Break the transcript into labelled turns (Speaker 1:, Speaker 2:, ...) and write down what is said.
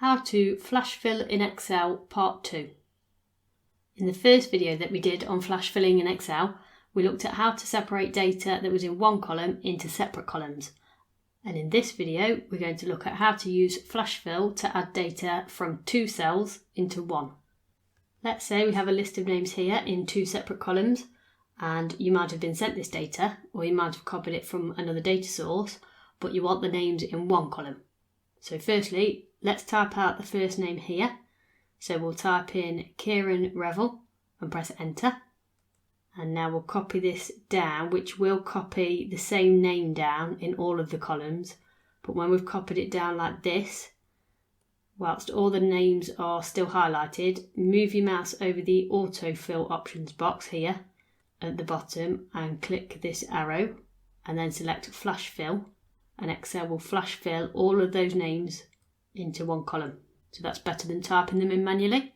Speaker 1: How to flash fill in Excel Part 2. In the first video that we did on flash filling in Excel, we looked at how to separate data that was in one column into separate columns. And in this video, we're going to look at how to use flash fill to add data from two cells into one. Let's say we have a list of names here in two separate columns, and you might have been sent this data, or you might have copied it from another data source, but you want the names in one column. So firstly, let's type out the first name here. So we'll type in Kieran Revel and press enter. And now we'll copy this down, which will copy the same name down in all of the columns. But when we've copied it down like this, whilst all the names are still highlighted, move your mouse over the autofill options box here at the bottom and click this arrow and then select flash fill. And Excel will flash fill all of those names into one column. So that's better than typing them in manually.